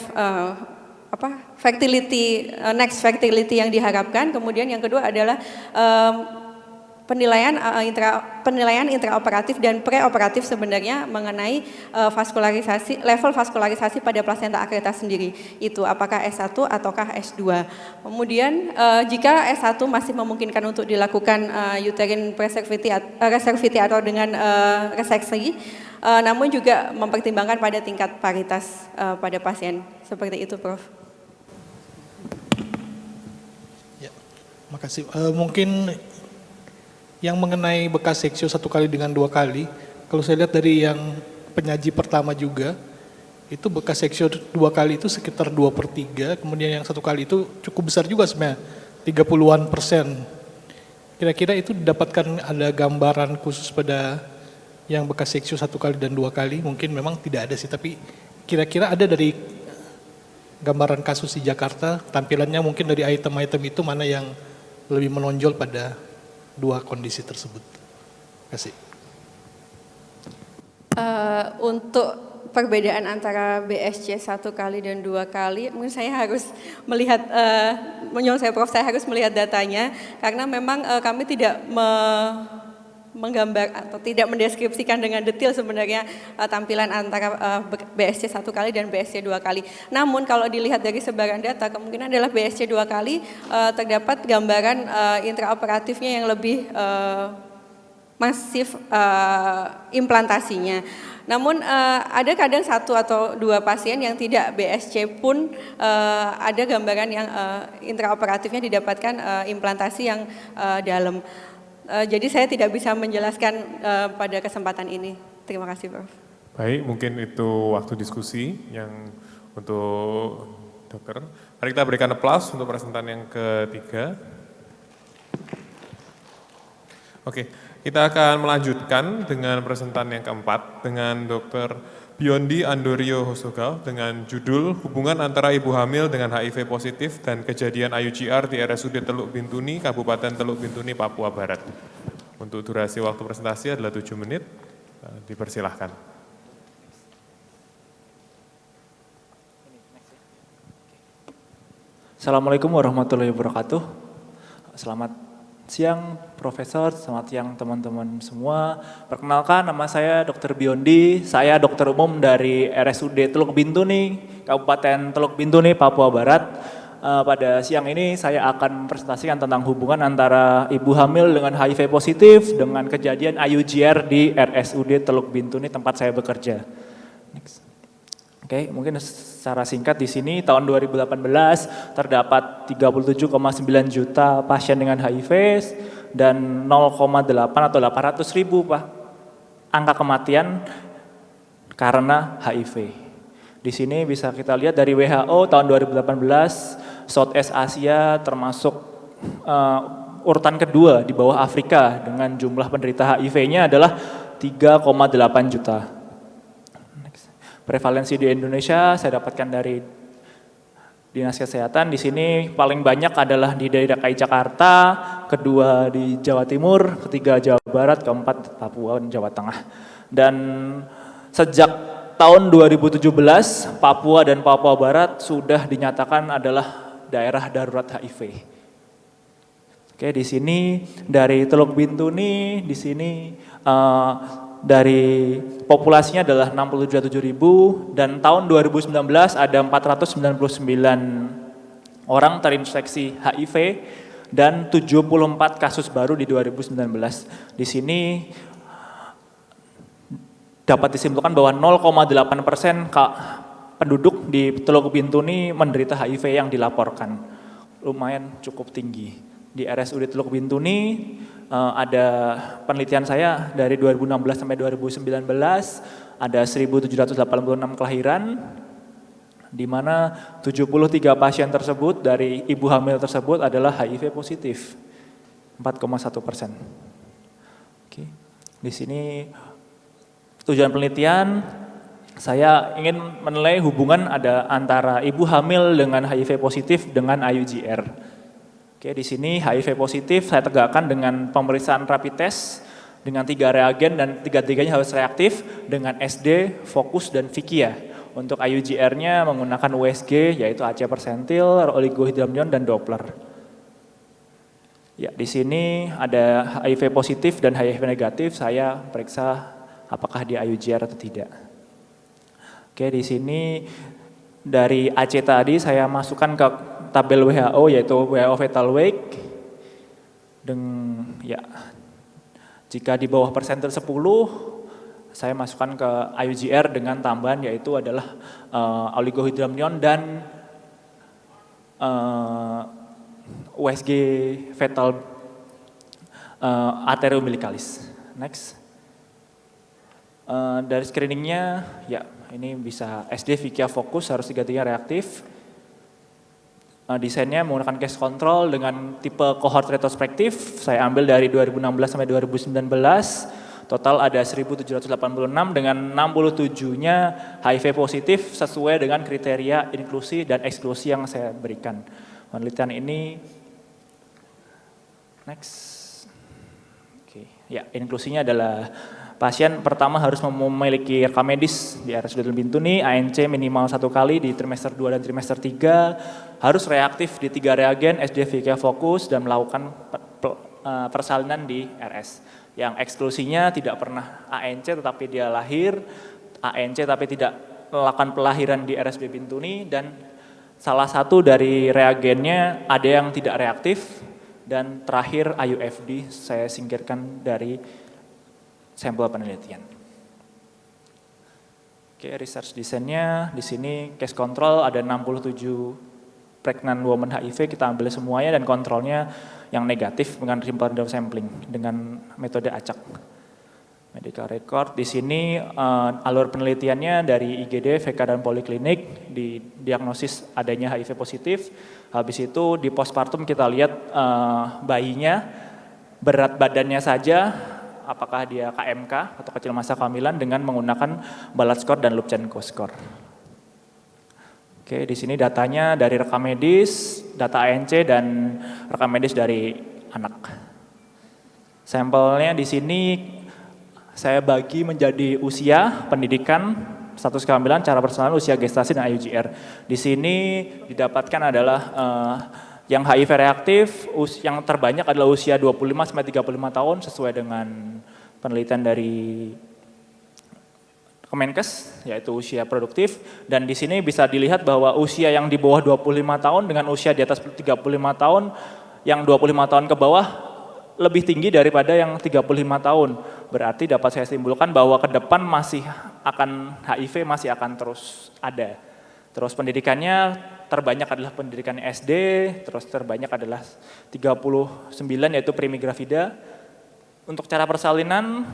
fertility, next fertility yang diharapkan. Kemudian yang kedua adalah penilaian intraoperatif dan preoperatif sebenarnya mengenai level vaskularisasi pada plasenta akreta sendiri. Itu apakah S1 ataukah S2. Kemudian jika S1 masih memungkinkan untuk dilakukan uterine resectivity atau dengan reseksi, namun juga mempertimbangkan pada tingkat paritas pada pasien. Seperti itu, Prof. Ya, makasih. Mungkin yang mengenai bekas seksio 1 kali dengan 2 kali, kalau saya lihat dari yang penyaji pertama juga, itu bekas seksio 2 kali itu sekitar 2/3, kemudian yang 1 kali itu cukup besar juga sebenarnya, 30-an%. Kira-kira itu didapatkan ada gambaran khusus pada yang bekas seksio 1 kali dan 2 kali, mungkin memang tidak ada sih, tapi kira-kira ada dari gambaran kasus di Jakarta, tampilannya mungkin dari item-item itu mana yang lebih menonjol pada 2 kondisi tersebut. Terima kasih. Untuk perbedaan antara BSC 1 kali dan 2 kali, mungkin saya harus melihat, menyelesaikan Prof, saya harus melihat datanya, karena memang kami tidak menggambar atau tidak mendeskripsikan dengan detail sebenarnya tampilan antara BSC 1 kali dan BSC 2 kali. Namun kalau dilihat dari sebaran data, kemungkinan adalah BSC 2 kali terdapat gambaran intraoperatifnya yang lebih masif implantasinya. Namun ada kadang 1 atau 2 pasien yang tidak BSC pun ada gambaran yang intraoperatifnya didapatkan implantasi yang dalam. Jadi saya tidak bisa menjelaskan pada kesempatan ini. Terima kasih, Prof. Baik, mungkin itu waktu diskusi yang untuk dokter. Mari kita berikan applause untuk presentan yang ketiga. Oke, kita akan melanjutkan dengan presentan yang keempat dengan Dr. Biondi Andorio Hosogal dengan judul Hubungan Antara Ibu Hamil dengan HIV Positif dan Kejadian IUGR di RSUD Teluk Bintuni, Kabupaten Teluk Bintuni, Papua Barat. Untuk durasi waktu presentasi adalah 7 menit, dipersilahkan. Assalamualaikum warahmatullahi wabarakatuh. Selamat siang Profesor, selamat siang teman-teman semua. Perkenalkan, nama saya Dr. Biondi, saya dokter umum dari RSUD Teluk Bintuni, Kabupaten Teluk Bintuni, Papua Barat. Pada siang ini saya akan mempresentasikan tentang hubungan antara ibu hamil dengan HIV positif dengan kejadian IUGR di RSUD Teluk Bintuni tempat saya bekerja. Next. Oke, mungkin secara singkat di sini tahun 2018 terdapat 37,9 juta pasien dengan HIV dan 0,8 atau 800 ribu angka kematian karena HIV. Di sini bisa kita lihat dari WHO tahun 2018 Southeast Asia termasuk urutan kedua di bawah Afrika dengan jumlah penderita HIV-nya adalah 3,8 juta. Prevalensi di Indonesia saya dapatkan dari Dinas Kesehatan. Di sini paling banyak adalah di daerah DKI Jakarta, kedua di Jawa Timur, ketiga Jawa Barat, keempat Papua dan Jawa Tengah. Dan sejak tahun 2017 Papua dan Papua Barat sudah dinyatakan adalah daerah darurat HIV. Oke, di sini dari Teluk Bintuni, di sini dari populasinya adalah 67.000 dan tahun 2019 ada 499 orang terinfeksi HIV dan 74 kasus baru di 2019. Di sini dapat disimpulkan bahwa 0,8% penduduk di Teluk Bintuni menderita HIV yang dilaporkan. Lumayan cukup tinggi. Di RSUD Teluk Bintuni ada penelitian saya dari 2016 sampai 2019 ada 1.786 kelahiran di mana 73 pasien tersebut dari ibu hamil tersebut adalah HIV positif 4,1%. Oke. Di sini tujuan penelitian saya ingin menilai hubungan ada antara ibu hamil dengan HIV positif dengan IUGR. Oke, di sini HIV positif saya tegakkan dengan pemeriksaan rapid test dengan 3 reagen dan 3-tiganya harus reaktif dengan SD, Focus, dan Vikia. Untuk IUGR-nya menggunakan USG yaitu AC persentil, oligohydramnion dan Doppler. Ya, di sini ada HIV positif dan HIV negatif, saya periksa apakah dia IUGR atau tidak. Oke, di sini dari AC tadi saya masukkan ke tabel WHO yaitu WHO fetal weight. Ya, jika di bawah persentil 10, saya masukkan ke IUGR dengan tambahan yaitu adalah oligohydramnion dan USG fetal arterioumbilicalis. Next. Dari screeningnya, ya ini bisa SD Vikia fokus harus 3-3 reaktif. Desainnya menggunakan case control dengan tipe cohort retrospektif. Saya ambil dari 2016 sampai 2019. Total ada 1.786 dengan 67-nya HIV positif sesuai dengan kriteria inklusi dan eksklusi yang saya berikan. Penelitian ini, next. Oke, ya inklusinya adalah pasien pertama harus memiliki rekam medis di RSUD Bintuni, ANC minimal 1 kali di trimester 2 dan trimester 3, harus reaktif di 3 reagen, SDVK fokus dan melakukan persalinan di RS. Yang eksklusinya tidak pernah ANC tetapi dia lahir, ANC tapi tidak melakukan pelahiran di RSUD Bintuni, dan salah satu dari reagennya ada yang tidak reaktif, dan terakhir IUFD saya singkirkan dari sampel penelitian. Oke, research desainnya di sini case control ada 67 pregnant woman HIV, kita ambil semuanya dan kontrolnya yang negatif dengan simple random sampling dengan metode acak. Medical record di sini alur penelitiannya dari IGD, VK dan poliklinik, di diagnosis adanya HIV positif. Habis itu di postpartum kita lihat bayinya berat badannya saja apakah dia KMK atau kecil masa kehamilan dengan menggunakan Balat score dan Lubchenco score. Oke, di sini datanya dari rekam medis, data ANC dan rekam medis dari anak. Sampelnya di sini saya bagi menjadi usia, pendidikan, status kehamilan, cara persalinan, usia gestasi dan IUGR. Di sini didapatkan adalah yang HIV reaktif, yang terbanyak adalah usia 25 sampai 35 tahun sesuai dengan penelitian dari Kemenkes, yaitu usia produktif. Dan di sini bisa dilihat bahwa usia yang di bawah 25 tahun dengan usia di atas 35 tahun, yang 25 tahun ke bawah lebih tinggi daripada yang 35 tahun. Berarti dapat saya simpulkan bahwa ke depan masih akan HIV masih akan terus ada. Terus pendidikannya terbanyak adalah pendidikan SD, terus terbanyak adalah 39 yaitu primigravida. Untuk cara persalinan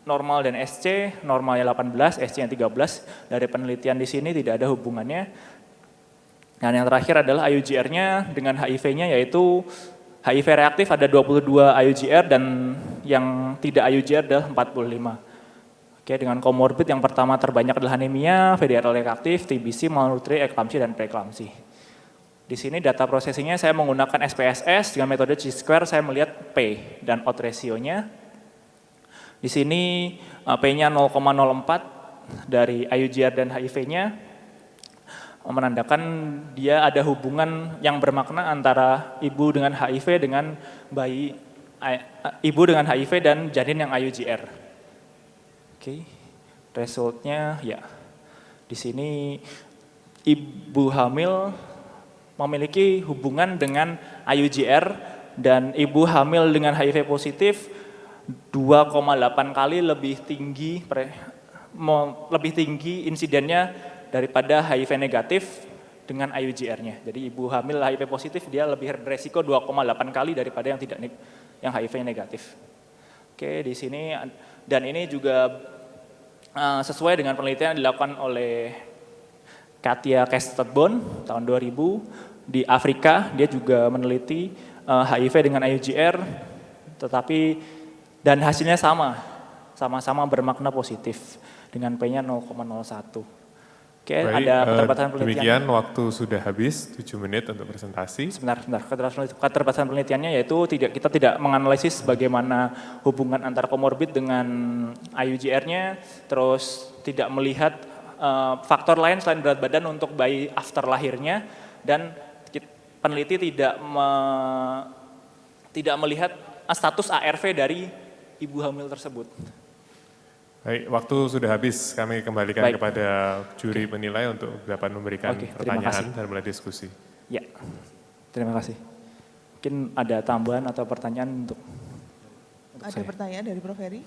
normal dan SC, normalnya 18, SC-nya 13. Dari penelitian di sini tidak ada hubungannya. Dan yang terakhir adalah IUGR-nya dengan HIV-nya yaitu HIV reaktif ada 22 IUGR dan yang tidak IUGR adalah 45. Oke, dengan komorbid yang pertama terbanyak adalah anemia, VDRL reaktif, TBC, malnutri, eklamsi, dan preeklamsi. Di sini data processingnya saya menggunakan SPSS dengan metode Chi-square, saya melihat P dan odds ratio-nya. Di sini P-nya 0,04 dari IUGR dan HIV-nya, menandakan dia ada hubungan yang bermakna antara ibu dengan HIV dengan bayi, ibu dengan HIV dan janin yang IUGR. Oke, resultnya ya di sini ibu hamil memiliki hubungan dengan IUGR dan ibu hamil dengan HIV positif 2,8 kali lebih tinggi insidennya daripada HIV negatif dengan IUGR-nya. Jadi ibu hamil HIV positif dia lebih beresiko 2,8 kali daripada yang HIV negatif. Oke, di sini dan ini juga sesuai dengan penelitian yang dilakukan oleh Katia Kestetbon tahun 2000 di Afrika. Dia juga meneliti HIV dengan IUGR, tetapi dan hasilnya sama-sama bermakna positif dengan P-nya 0,01. Oke, baik, ada keterbatasan penelitian. Demikian waktu sudah habis 7 menit untuk presentasi. Sebentar. Keterbatasan penelitiannya yaitu kita tidak menganalisis bagaimana hubungan antara komorbid dengan IUGR-nya, terus tidak melihat faktor lain selain berat badan untuk bayi after lahirnya, dan peneliti tidak melihat status ARV dari ibu hamil tersebut. Baik, waktu sudah habis. Kami kembalikan kepada juri penilai untuk dapat memberikan pertanyaan dan mulai diskusi. Ya, terima kasih. Mungkin ada tambahan atau pertanyaan untuk Ada saya. pertanyaan dari Prof. Heri?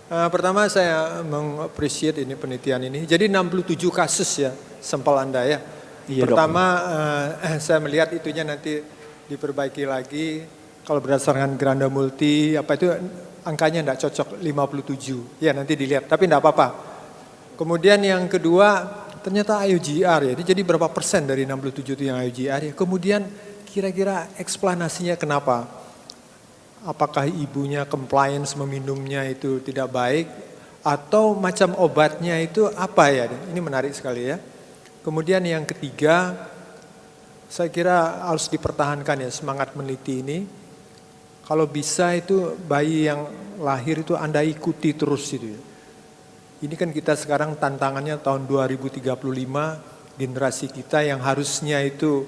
Pertama saya mengapresiasi ini penelitian ini. Jadi 67 kasus ya sampel Anda ya. Iya, Pertama saya melihat itunya nanti diperbaiki lagi. Kalau berdasarkan Granda Multi apa itu angkanya enggak cocok 57. Ya nanti dilihat tapi enggak apa-apa. Kemudian yang kedua ternyata IUGR ya. Jadi berapa persen dari 67 itu yang IUGR ya. Kemudian kira-kira eksplanasinya kenapa? Apakah ibunya compliance meminumnya itu tidak baik atau macam obatnya itu apa ya? Ini menarik sekali ya. Kemudian yang ketiga, saya kira harus dipertahankan ya semangat meneliti ini. Kalau bisa itu bayi yang lahir itu Anda ikuti terus itu ya. Ini kan kita sekarang tantangannya tahun 2035, generasi kita yang harusnya itu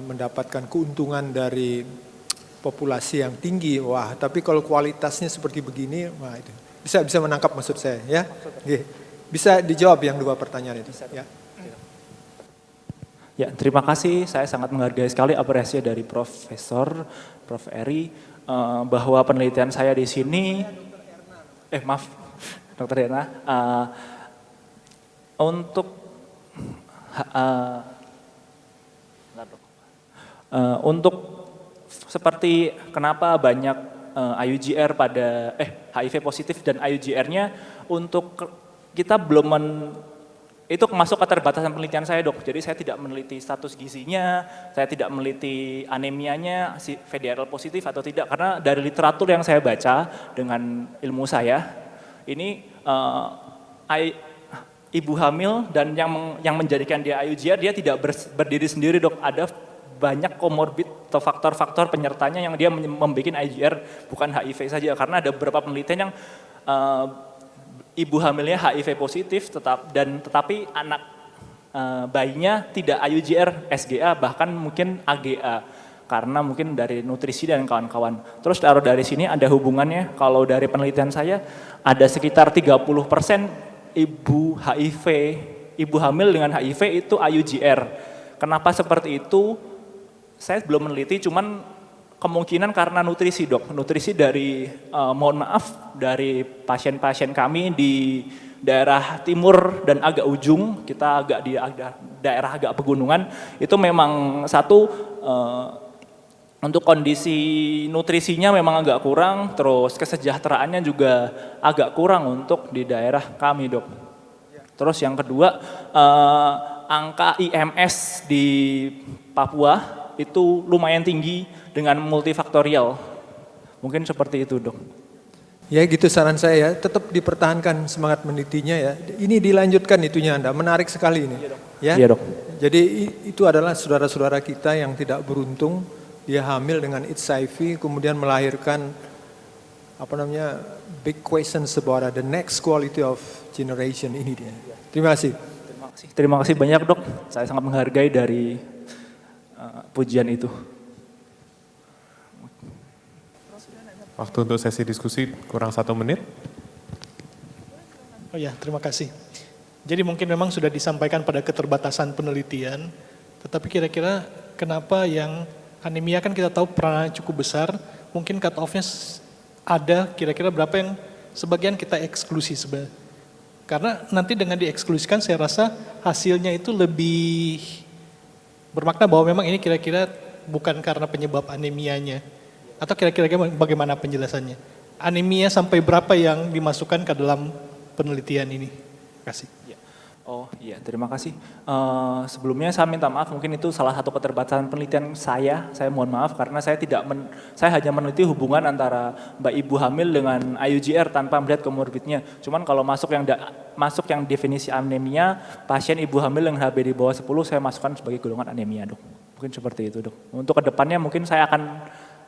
mendapatkan keuntungan dari populasi yang tinggi. Wah, tapi kalau kualitasnya seperti begini, wah itu bisa menangkap maksud saya ya. Oke. Bisa dijawab yang dua pertanyaan itu. Ya. Ya, terima kasih. Saya sangat menghargai sekali apresiasi dari Prof. Eri bahwa penelitian saya di sini, maaf, Dr. Erna, untuk seperti kenapa banyak IUGR pada HIV positif dan IUGR-nya untuk kita belum itu masuk keterbatasan penelitian saya dok. Jadi saya tidak meneliti status gizinya, saya tidak meneliti anemianya, si VDRL positif atau tidak, karena dari literatur yang saya baca dengan ilmu saya, ini ibu hamil dan yang menjadikan dia IUGR, dia tidak berdiri sendiri dok, ada banyak komorbid atau faktor-faktor penyertanya yang dia membuat IUGR, bukan HIV saja, karena ada beberapa penelitian yang ibu hamilnya HIV positif tetapi anak bayinya tidak IUGR, SGA, bahkan mungkin AGA karena mungkin dari nutrisi dan kawan-kawan. Terus taruh dari sini ada hubungannya, kalau dari penelitian saya ada sekitar 30% ibu hamil dengan HIV itu IUGR. Kenapa seperti itu? Saya belum meneliti, cuman kemungkinan karena nutrisi dok. Nutrisi dari, mohon maaf, dari pasien-pasien kami di daerah timur dan agak ujung, kita agak di daerah agak pegunungan, itu memang satu, untuk kondisi nutrisinya memang agak kurang, terus kesejahteraannya juga agak kurang untuk di daerah kami dok. Terus yang kedua, angka IMS di Papua itu lumayan tinggi dengan multifaktorial. Mungkin seperti itu dok. Ya gitu saran saya ya, tetap dipertahankan semangat menelitinya ya. Ini dilanjutkan itunya Anda, menarik sekali ini. Ya. Iya dok. Jadi itu adalah saudara-saudara kita yang tidak beruntung, dia hamil dengan HIV, kemudian melahirkan big questions about the next quality of generation ini dia. Terima kasih. Terima kasih banyak dok, saya sangat menghargai dari pujian itu. Waktu untuk sesi diskusi kurang 1 menit. Oh ya, terima kasih. Jadi mungkin memang sudah disampaikan pada keterbatasan penelitian, tetapi kira-kira kenapa yang anemia kan kita tahu perannya cukup besar, mungkin cut off-nya ada kira-kira berapa yang sebagian kita eksklusi sebenarnya. Karena nanti dengan dieksklusikan saya rasa hasilnya itu lebih bermakna bahwa memang ini kira-kira bukan karena penyebab anemianya. Atau kira-kira bagaimana penjelasannya? Anemia sampai berapa yang dimasukkan ke dalam penelitian ini? Terima kasih. Oh iya, terima kasih. Sebelumnya saya minta maaf, mungkin itu salah satu keterbatasan penelitian saya. Saya mohon maaf karena saya saya hanya meneliti hubungan antara mbak ibu hamil dengan IUGR tanpa melihat komorbidnya. Cuman kalau masuk yang definisi anemia, pasien ibu hamil dengan HB di bawah 10 saya masukkan sebagai golongan anemia dok. Mungkin seperti itu dok. Untuk kedepannya mungkin saya akan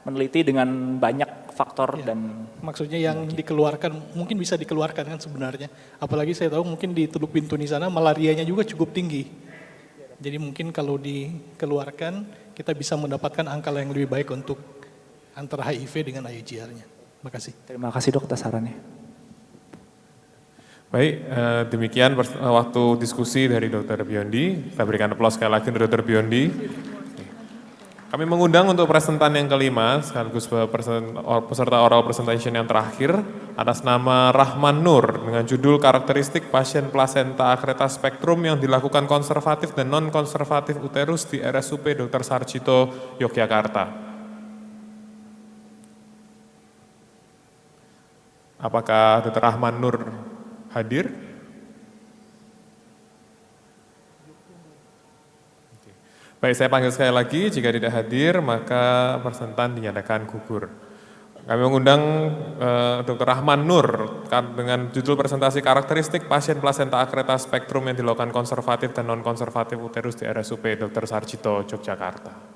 meneliti dengan banyak faktor dan Maksudnya yang dikeluarkan, mungkin bisa dikeluarkan kan sebenarnya. Apalagi saya tahu mungkin di Teluk Bintuni sana malarianya juga cukup tinggi. Jadi mungkin kalau dikeluarkan, kita bisa mendapatkan angka yang lebih baik untuk antara HIV dengan IUGR-nya. Terima kasih. terima kasih dok atas sarannya. Baik, demikian waktu diskusi dari Dr. Biondi. Kita berikan aplaus sekali lagi untuk Dr. Biondi. Kami mengundang untuk presentan yang kelima, sekaligus peserta oral presentation yang terakhir, atas nama Rahman Nur, dengan judul Karakteristik Pasien Plasenta Akreta Spektrum yang dilakukan konservatif dan non-konservatif uterus di RSUP Dr. Sarjito, Yogyakarta. Apakah Dr. Rahman Nur hadir? Baik, saya panggil sekali lagi, jika tidak hadir maka presentan dinyatakan gugur. Kami mengundang Dr. Rahman Nur dengan judul presentasi karakteristik pasien plasenta akreta spektrum yang dilakukan konservatif dan non-konservatif uterus di RSUP Dr. Sarjito, Yogyakarta.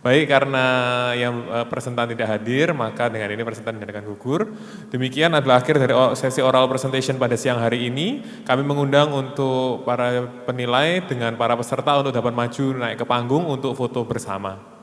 Baik, karena yang presentan tidak hadir, maka dengan ini presentan dinyatakan gugur. Demikian adalah akhir dari sesi oral presentation pada siang hari ini. Kami mengundang untuk para penilai dengan para peserta untuk dapat maju naik ke panggung untuk foto bersama.